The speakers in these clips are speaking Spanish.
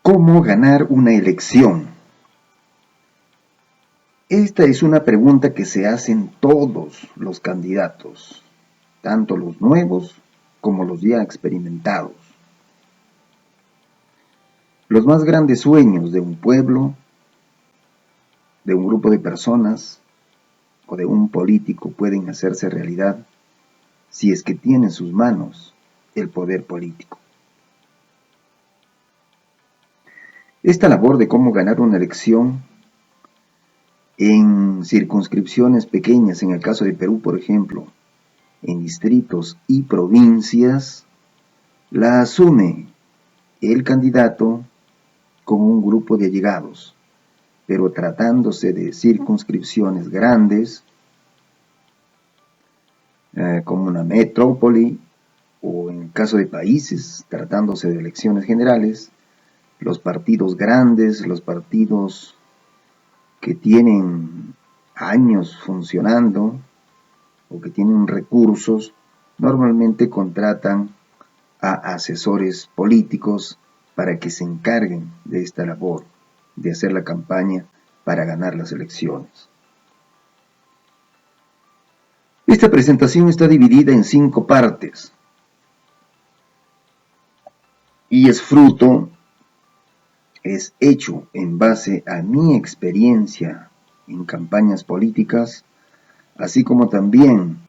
¿Cómo ganar una elección? Esta es una pregunta que se hacen todos los candidatos, tanto los nuevos como los ya experimentados. Los más grandes sueños de un pueblo, de un grupo de personas o de un político pueden hacerse realidad si es que tiene en sus manos el poder político. Esta labor de cómo ganar una elección en circunscripciones pequeñas, en el caso de Perú, por ejemplo, en distritos y provincias, la asume el candidato con un grupo de allegados, pero tratándose de circunscripciones grandes, como una metrópoli, o en el caso de países, tratándose de elecciones generales, los partidos grandes, los partidos que tienen años funcionando o que tienen recursos, normalmente contratan a asesores políticos para que se encarguen de esta labor, de hacer la campaña para ganar las elecciones. Esta presentación está dividida en 5 partes y es hecho en base a mi experiencia en campañas políticas, así como también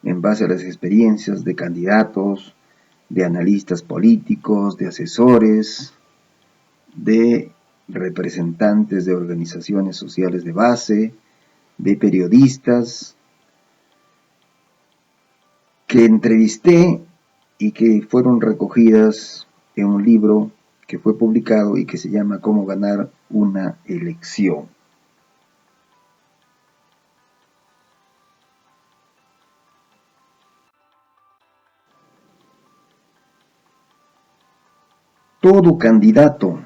en base a las experiencias de candidatos, de analistas políticos, de asesores, de representantes de organizaciones sociales de base, de periodistas que entrevisté y que fueron recogidas en un libro que fue publicado y que se llama Cómo ganar una elección. Todo candidato,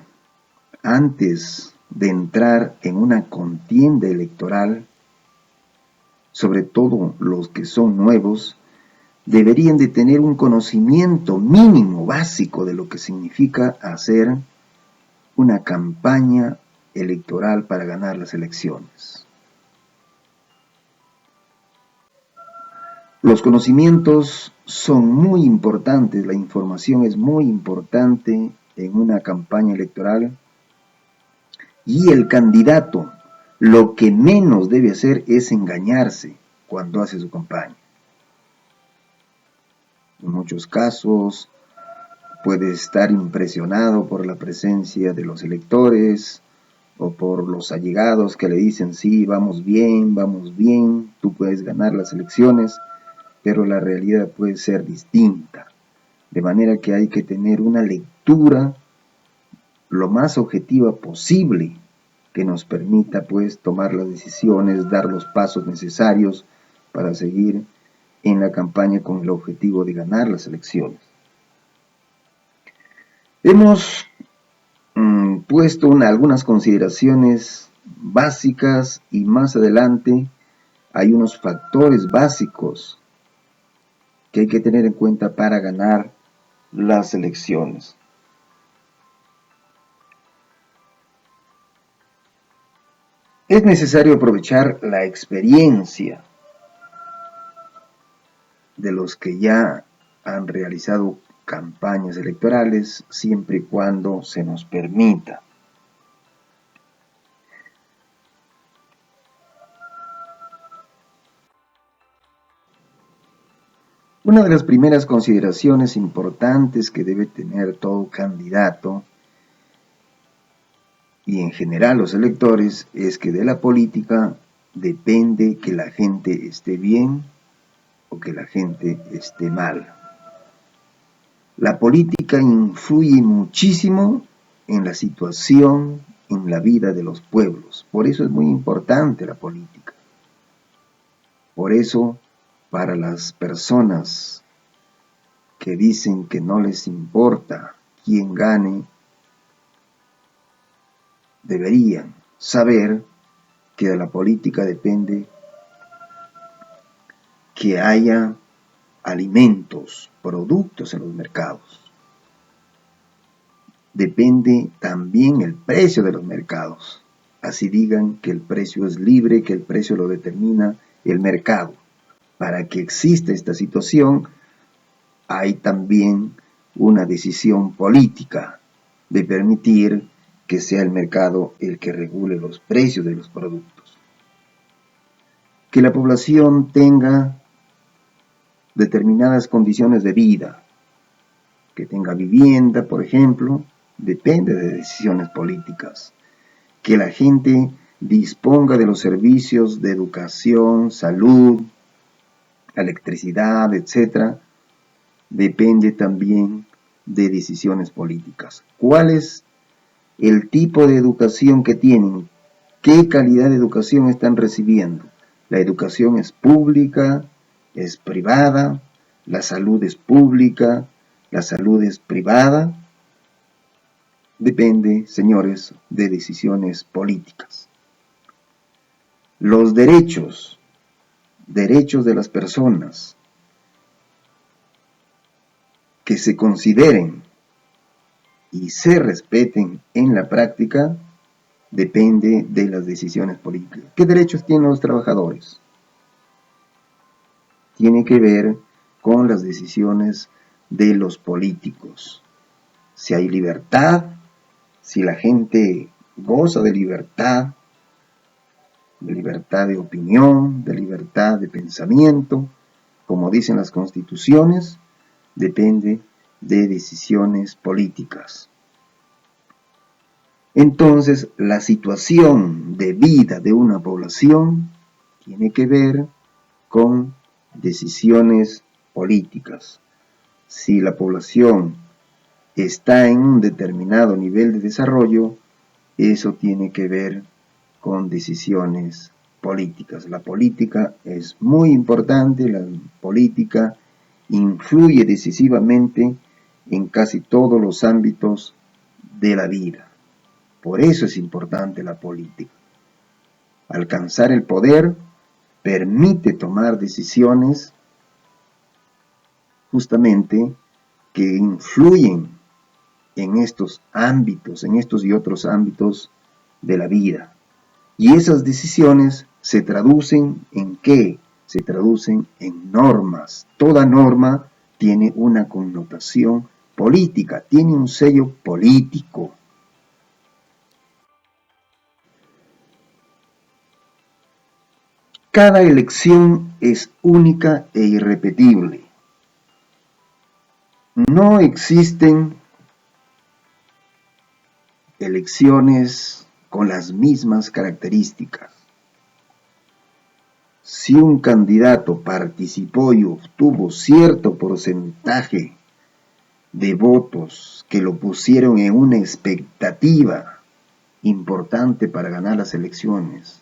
antes de entrar en una contienda electoral, sobre todo los que son nuevos, deberían de tener un conocimiento mínimo, básico, de lo que significa hacer una campaña electoral para ganar las elecciones. Los conocimientos son muy importantes, la información es muy importante en una campaña electoral y el candidato lo que menos debe hacer es engañarse cuando hace su campaña. En muchos casos puede estar impresionado por la presencia de los electores o por los allegados que le dicen sí, vamos bien, tú puedes ganar las elecciones, pero la realidad puede ser distinta. De manera que hay que tener una lectura lo más objetiva posible que nos permita pues tomar las decisiones, dar los pasos necesarios para seguir en la campaña con el objetivo de ganar las elecciones. Hemos puesto algunas consideraciones básicas y más adelante hay unos factores básicos que hay que tener en cuenta para ganar las elecciones. Es necesario aprovechar la experiencia de los que ya han realizado campañas electorales siempre y cuando se nos permita. Una de las primeras consideraciones importantes que debe tener todo candidato y en general los electores es que de la política depende que la gente esté bien o que la gente esté mal. La política influye muchísimo en la situación, en la vida de los pueblos. Por eso es muy importante la política. Por eso, para las personas que dicen que no les importa quién gane, deberían saber que de la política depende que haya alimentos, productos en los mercados. depende también el precio de los mercados. Así digan que el precio es libre, que el precio lo determina el mercado. Para que exista esta situación, hay también una decisión política de permitir que sea el mercado el que regule los precios de los productos. Que la población tenga determinadas condiciones de vida, que tenga vivienda, por ejemplo, depende de decisiones políticas. Que la gente disponga de los servicios de educación, salud, electricidad, etc., depende también de decisiones políticas. ¿Cuál es el tipo de educación que tienen? ¿Qué calidad de educación están recibiendo? La educación es pública, es privada, la salud es pública, la salud es privada. Depende, señores, de decisiones políticas. Los derechos de las personas que se consideren y se respeten en la práctica depende de las decisiones políticas. ¿Qué derechos tienen los trabajadores? Tiene que ver con las decisiones de los políticos. Si hay libertad, si la gente goza de libertad de opinión, de libertad de pensamiento, como dicen las constituciones, depende de decisiones políticas. Entonces, la situación de vida de una población tiene que ver con decisiones políticas. Si la población está en un determinado nivel de desarrollo, eso tiene que ver con decisiones políticas. La política es muy importante, la política influye decisivamente en casi todos los ámbitos de la vida. Por eso es importante la política. Alcanzar el poder permite tomar decisiones justamente que influyen en estos ámbitos, en estos y otros ámbitos de la vida. Y esas decisiones se traducen ¿en qué? Se traducen en normas. Toda norma tiene una connotación política, tiene un sello político. Cada elección es única e irrepetible. No existen elecciones con las mismas características. Si un candidato participó y obtuvo cierto porcentaje de votos que lo pusieron en una expectativa importante para ganar las elecciones,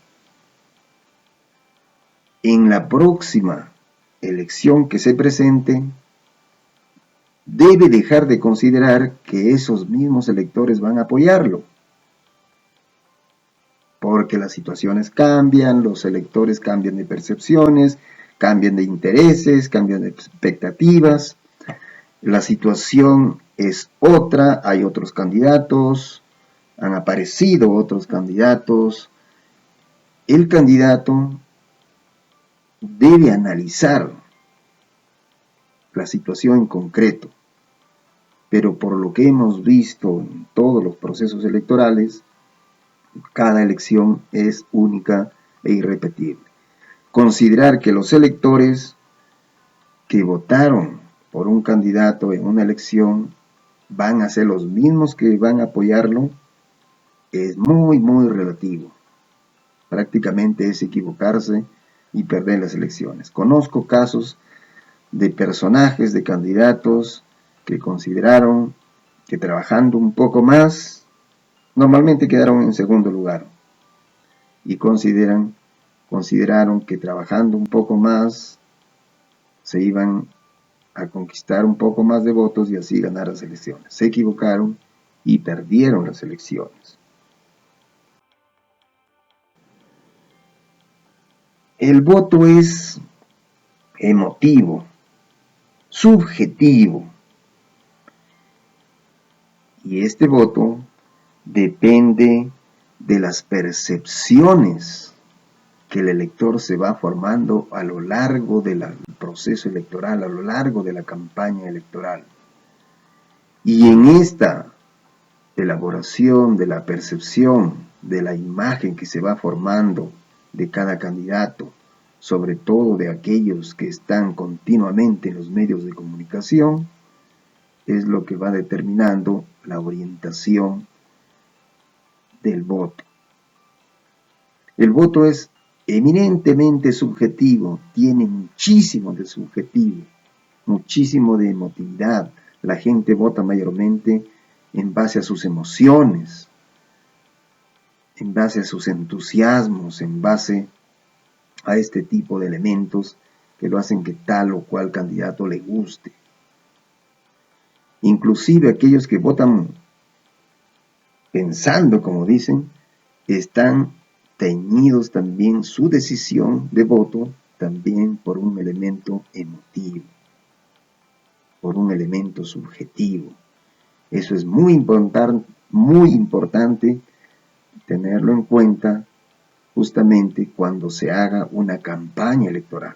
en la próxima elección que se presente, debe dejar de considerar que esos mismos electores van a apoyarlo. Porque las situaciones cambian, los electores cambian de percepciones, cambian de intereses, cambian de expectativas. La situación es otra, hay otros candidatos, han aparecido otros candidatos. El candidato debe analizar la situación en concreto, pero por lo que hemos visto en todos los procesos electorales, cada elección es única e irrepetible. Considerar que los electores que votaron por un candidato en una elección van a ser los mismos que van a apoyarlo es muy, muy relativo. Prácticamente es equivocarse y perder las elecciones. Conozco casos de personajes, de candidatos que consideraron que trabajando un poco más, normalmente quedaron en segundo lugar y consideraron que trabajando un poco más se iban a conquistar un poco más de votos y así ganar las elecciones. Se equivocaron y perdieron las elecciones. El voto es emotivo, subjetivo. Y este voto depende de las percepciones que el elector se va formando a lo largo del proceso electoral, a lo largo de la campaña electoral. Y en esta elaboración de la percepción, de la imagen que se va formando de cada candidato, sobre todo de aquellos que están continuamente en los medios de comunicación, es lo que va determinando la orientación del voto. El voto es eminentemente subjetivo, tiene muchísimo de subjetivo, muchísimo de emotividad. La gente vota mayormente en base a sus emociones, en base a sus entusiasmos, en base a este tipo de elementos que lo hacen que tal o cual candidato le guste. Inclusive aquellos que votan pensando, como dicen, están teñidos también su decisión de voto también por un elemento emotivo, por un elemento subjetivo. Eso es muy importante tenerlo en cuenta justamente cuando se haga una campaña electoral.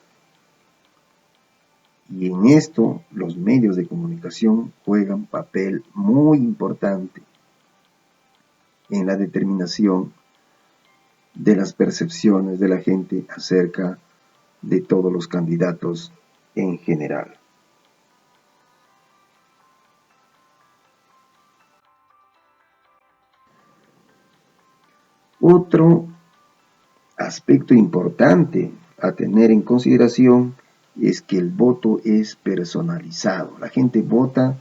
Y en esto los medios de comunicación juegan papel muy importante en la determinación de las percepciones de la gente acerca de todos los candidatos en general. Otro aspecto importante a tener en consideración es que el voto es personalizado. La gente vota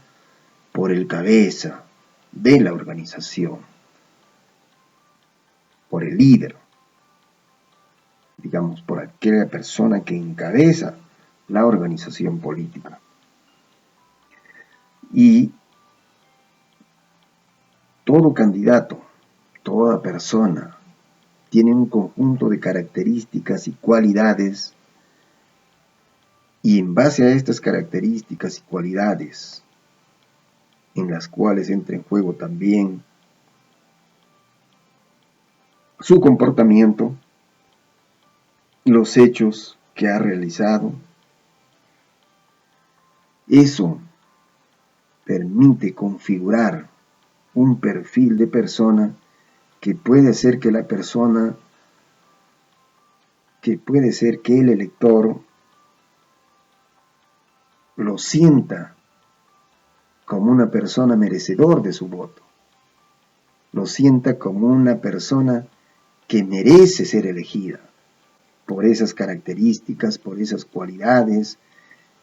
por el cabeza de la organización, por el líder, digamos, por aquella persona que encabeza la organización política. Y todo candidato, toda persona, tiene un conjunto de características y cualidades, y en base a estas características y cualidades, en las cuales entra en juego también su comportamiento, los hechos que ha realizado, eso permite configurar un perfil de persona que puede ser que la persona, que puede ser que el elector lo sienta como una persona merecedor de su voto, lo sienta como una persona que merece ser elegida por esas características, por esas cualidades,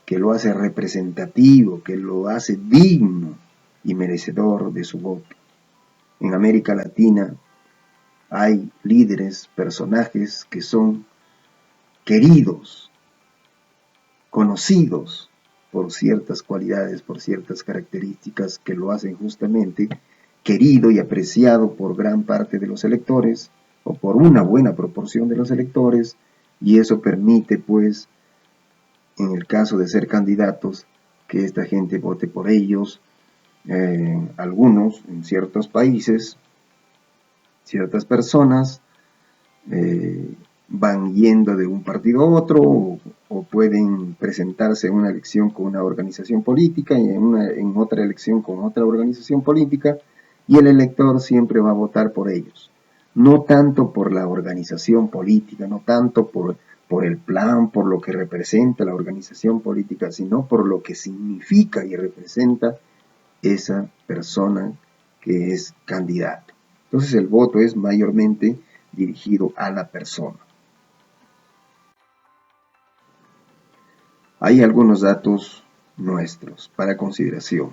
que lo hace representativo, que lo hace digno y merecedor de su voto. En América Latina hay líderes, personajes que son queridos, conocidos por ciertas cualidades, por ciertas características que lo hacen justamente querido y apreciado por gran parte de los electores o por una buena proporción de los electores, y eso permite, pues, en el caso de ser candidatos, que esta gente vote por ellos. Algunos, en ciertos países, ciertas personas van yendo de un partido a otro o pueden presentarse en una elección con una organización política y en otra elección con otra organización política, y el elector siempre va a votar por ellos. No tanto por la organización política, no tanto por el plan, por lo que representa la organización política, sino por lo que significa y representa esa persona que es candidato. Entonces el voto es mayormente dirigido a la persona. Hay algunos datos nuestros para consideración.